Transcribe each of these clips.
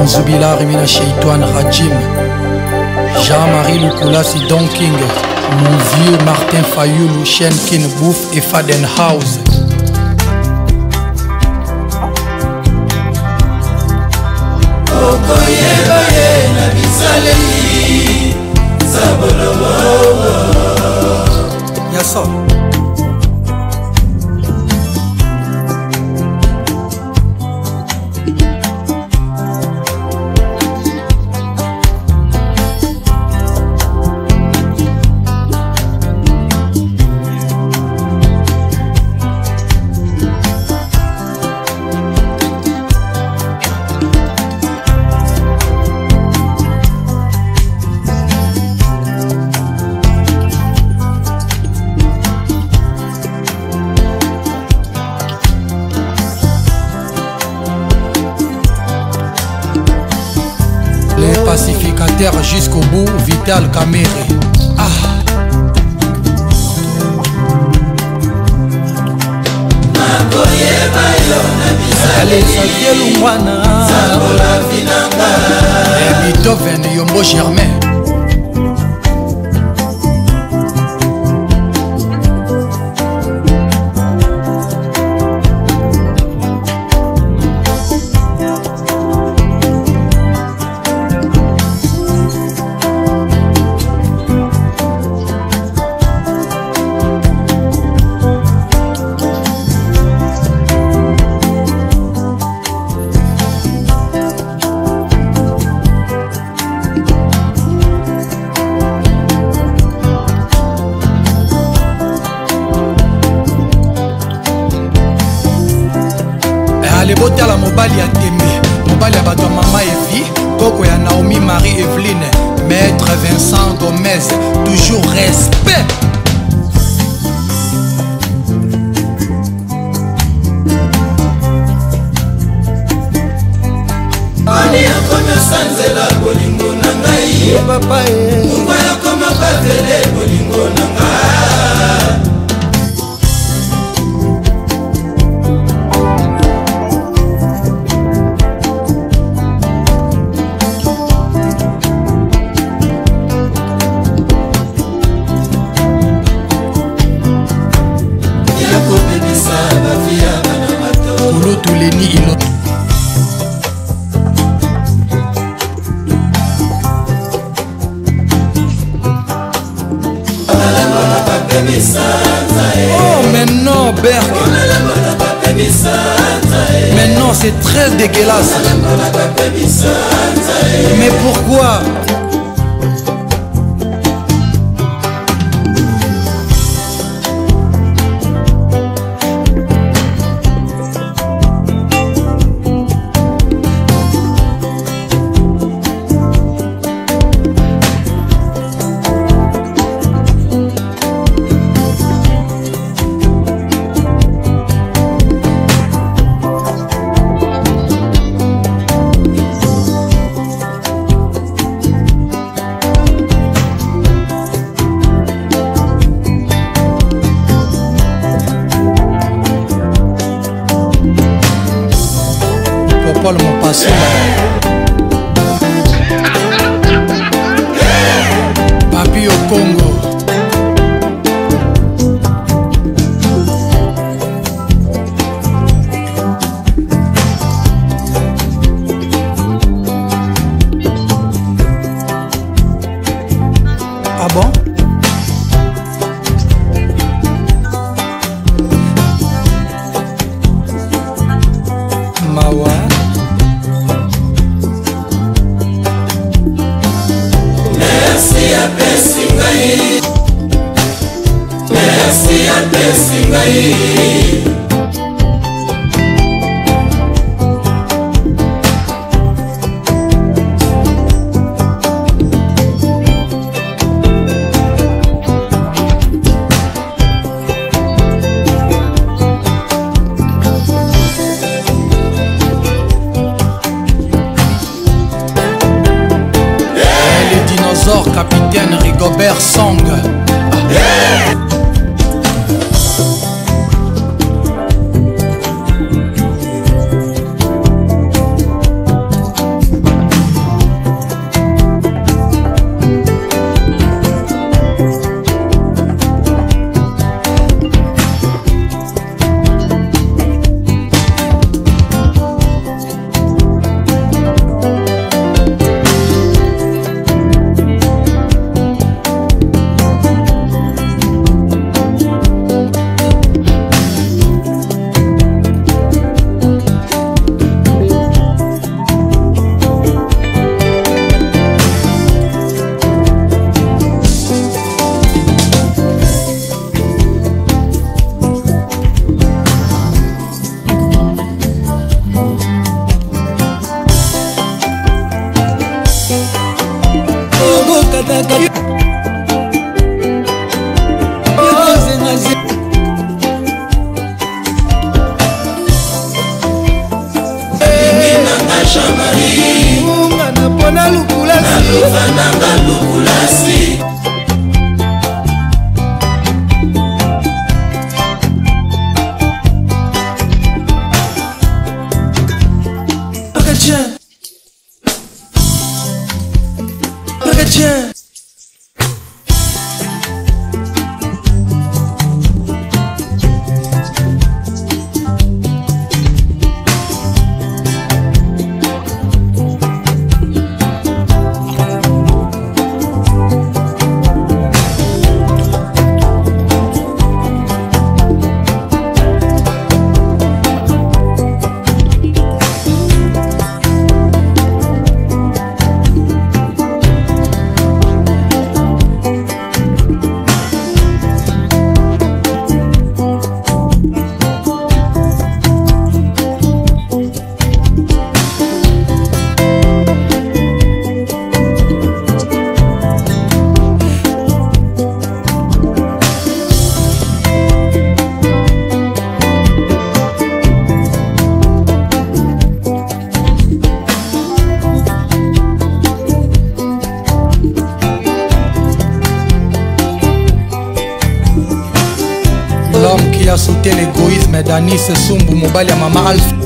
Anzubila Rimina Cheitouane Rajim, Jean-Marie Lukulasi Don King, mon vieux Martin Fayoulou, Chen Kin Bouf et Fadenhouse. Yasso. Pacificateur jusqu'au bout, Vital Kamere. Ah. Allez, Xavier Lungwana. Et Beethoven, Yombo Germain. Lebota la mobali ya Tembe, mobali ya bato mama Evi, koko ya Naomi Marie Evelyne, maître Vincent Gomez, toujours respect. Ani akome sanzela bolingo na ngai, papa mungu akoma batele bolingo na ngai. Tuleni ilo oh mais non Berg, mais non c'est très dégueulasse. Mais pourquoi? Paul mon passé. Papi au Congo. Ah bon? Mawa. Merci à Pessingaï. Les dinosaures, capitaine Rigobert Song. qui a sauté l'égoïsme d'Anis Sumbu mobali ya mama Alpha.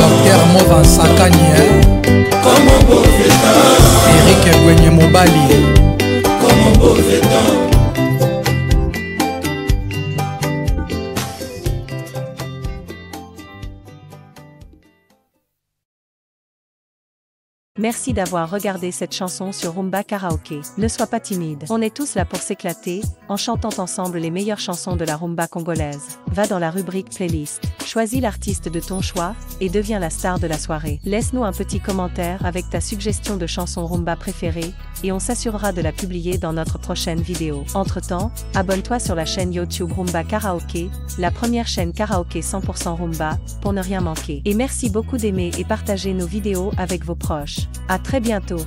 Docteur Mova Sakani, Eric Gwenye Mobali. Merci d'avoir regardé cette chanson sur Rumba Karaoké. Ne sois pas timide. On est tous là pour s'éclater, en chantant ensemble les meilleures chansons de la rumba congolaise. Va dans la rubrique playlist, choisis l'artiste de ton choix, et deviens la star de la soirée. Laisse-nous un petit commentaire avec ta suggestion de chanson rumba préférée, et on s'assurera de la publier dans notre prochaine vidéo. Entre-temps, abonne-toi sur la chaîne YouTube Rumba Karaoké, la première chaîne karaoké 100% rumba, pour ne rien manquer. Et merci beaucoup d'aimer et partager nos vidéos avec vos proches. À très bientôt.